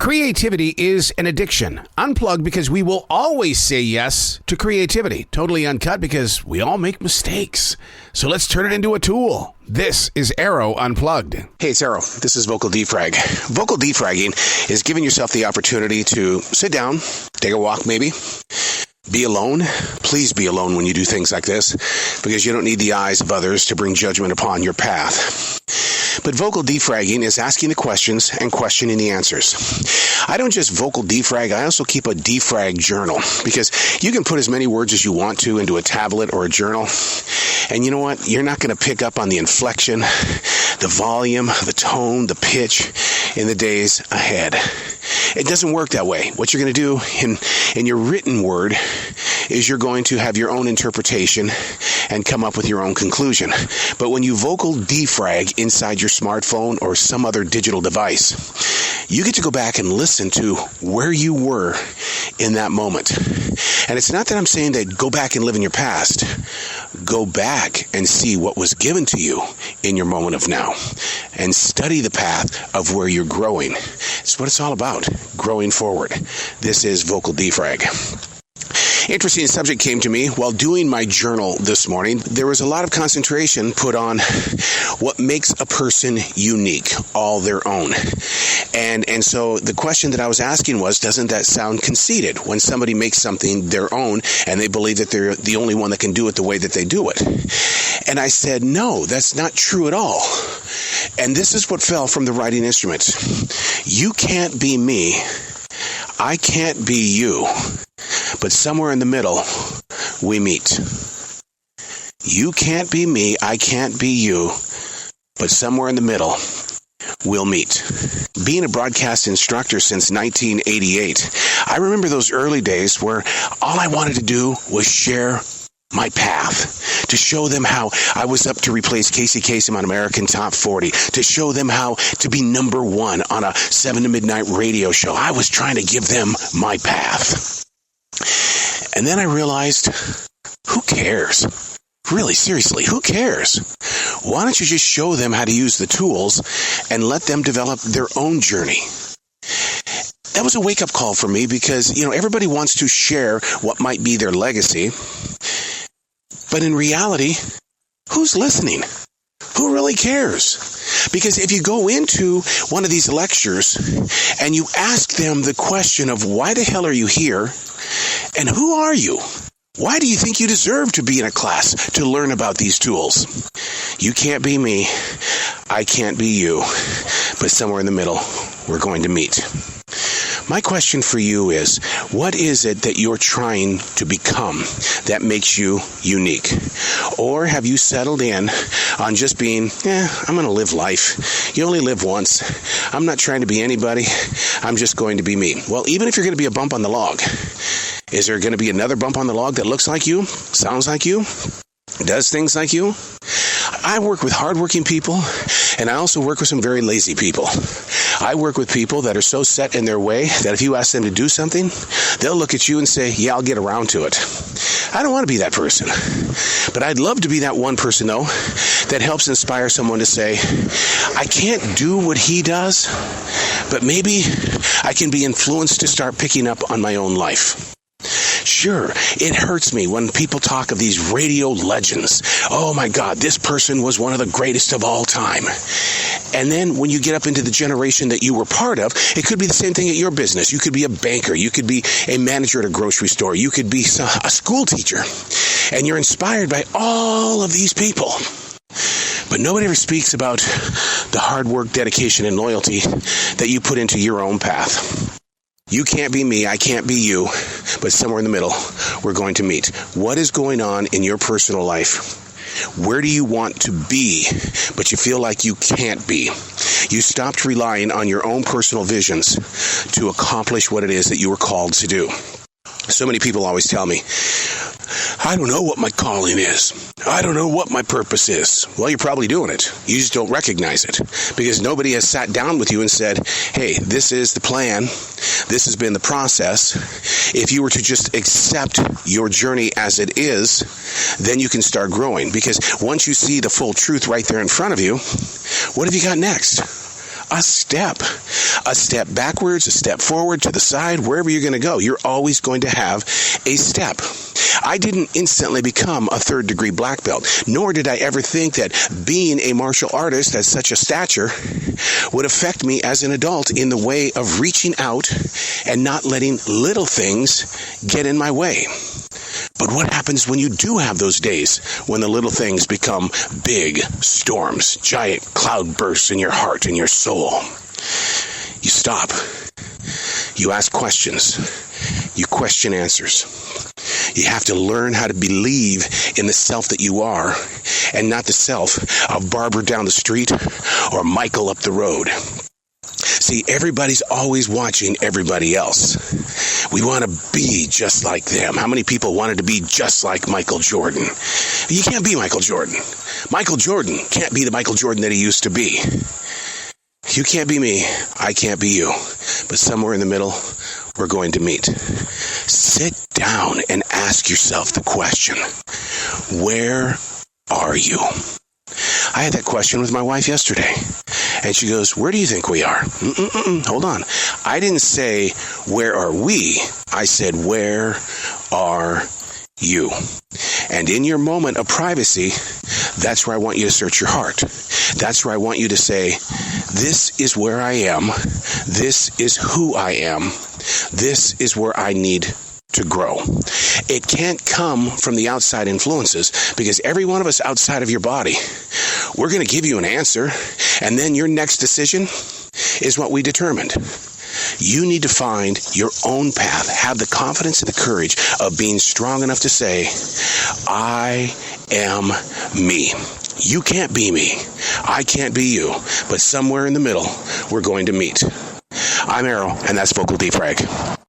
Creativity is an addiction. Unplugged because we will always say yes to creativity. Totally uncut because we all make mistakes. So let's turn it into a tool. This is Arroe Unplugged. Hey, it's Arroe. This is vocal defrag. Vocal defragging is giving yourself the opportunity to sit down, take a walk maybe, be alone. Please be alone when you do things like this because you don't need the eyes of others to bring judgment upon your path. But vocal defragging is asking the questions and questioning the answers. I don't just vocal defrag, I also keep a defrag journal because you can put as many words as you want to into a tablet or a journal. And you know what? You're not going to pick up on the inflection, the volume, the tone, the pitch in the days ahead. It doesn't work that way. What you're going to do in your written word is you're going to have your own interpretation and come up with your own conclusion. But when you vocal defrag inside your smartphone or some other digital device, you get to go back and listen to where you were in that moment. And it's not that I'm saying that go back and live in your past. Go back and see what was given to you in your moment of now and study the path of where you're growing. It's what it's all about, growing forward. This is vocal defrag. Interesting subject came to me while doing my journal this morning. There was a lot of concentration put on what makes a person unique, all their own. And so the question that I was asking was, doesn't that sound conceited when somebody makes something their own and they believe that they're the only one that can do it the way that they do it? And I said, no, that's not true at all. And this is what fell from the writing instruments. You can't be me. I can't be you. But somewhere in the middle, we meet. You can't be me, I can't be you, but somewhere in the middle, we'll meet. Being a broadcast instructor since 1988, I remember those early days where all I wanted to do was share my path, to show them how I was up to replace Casey Kasem on American Top 40, to show them how to be number one on a 7 to midnight radio show. I was trying to give them my path. And then I realized, who cares? Really, seriously, who cares? Why don't you just show them how to use the tools and let them develop their own journey? That was a wake-up call for me because, everybody wants to share what might be their legacy. But in reality, who's listening? Who really cares? Because if you go into one of these lectures and you ask them the question of why the hell are you here and who are you? Why do you think you deserve to be in a class to learn about these tools? You can't be me. I can't be you. But somewhere in the middle, we're going to meet. My question for you is, what is it that you're trying to become that makes you unique? Or have you settled in on just being, I'm going to live life. You only live once. I'm not trying to be anybody. I'm just going to be me. Well, even if you're going to be a bump on the log, is there going to be another bump on the log that looks like you, sounds like you, does things like you? I work with hardworking people, and I also work with some very lazy people. I work with people that are so set in their way that if you ask them to do something, they'll look at you and say, yeah, I'll get around to it. I don't want to be that person. But I'd love to be that one person, though, that helps inspire someone to say, I can't do what he does, but maybe I can be influenced to start picking up on my own life. Sure, it hurts me when people talk of these radio legends. Oh my God, this person was one of the greatest of all time. And then when you get up into the generation that you were part of, it could be the same thing at your business. You could be a banker. You could be a manager at a grocery store. You could be a school teacher. And you're inspired by all of these people. But nobody ever speaks about the hard work, dedication, and loyalty that you put into your own path. You can't be me, I can't be you, but somewhere in the middle, we're going to meet. What is going on in your personal life? Where do you want to be, but you feel like you can't be? You stopped relying on your own personal visions to accomplish what it is that you were called to do. So many people always tell me, I don't know what my calling is. I don't know what my purpose is. Well, you're probably doing it. You just don't recognize it because nobody has sat down with you and said, hey, this is the plan. This has been the process. If you were to just accept your journey as it is, then you can start growing. Because once you see the full truth right there in front of you, what have you got next? a step. A step backwards, a step forward, to the side, wherever you're going to go. You're always going to have a step. I didn't instantly become a third-degree black belt, nor did I ever think that being a martial artist at such a stature would affect me as an adult in the way of reaching out and not letting little things get in my way. But what happens when you do have those days when the little things become big storms, giant cloud bursts in your heart and your soul? You stop. You ask questions. You question answers. You have to learn how to believe in the self that you are and not the self of Barbara down the street or Michael up the road. See, everybody's always watching everybody else. We want to be just like them. How many people wanted to be just like Michael Jordan? You can't be Michael Jordan. Michael Jordan can't be the Michael Jordan that he used to be. You can't be me. I can't be you. But somewhere in the middle, we're going to meet. Sit down and ask yourself the question, where are you? I had that question with my wife yesterday. And she goes, where do you think we are? Hold on. I didn't say, where are we? I said, where are you? And in your moment of privacy, that's where I want you to search your heart. That's where I want you to say, this is where I am. This is who I am. This is where I need to grow. It can't come from the outside influences, because every one of us outside of your body, we're going to give you an answer, and then your next decision is what we determined. You need to find your own path. Have the confidence and the courage of being strong enough to say, I am me. You can't be me. I can't be you. But somewhere in the middle, we're going to meet. I'm Arroe, and that's Vocal Defrag.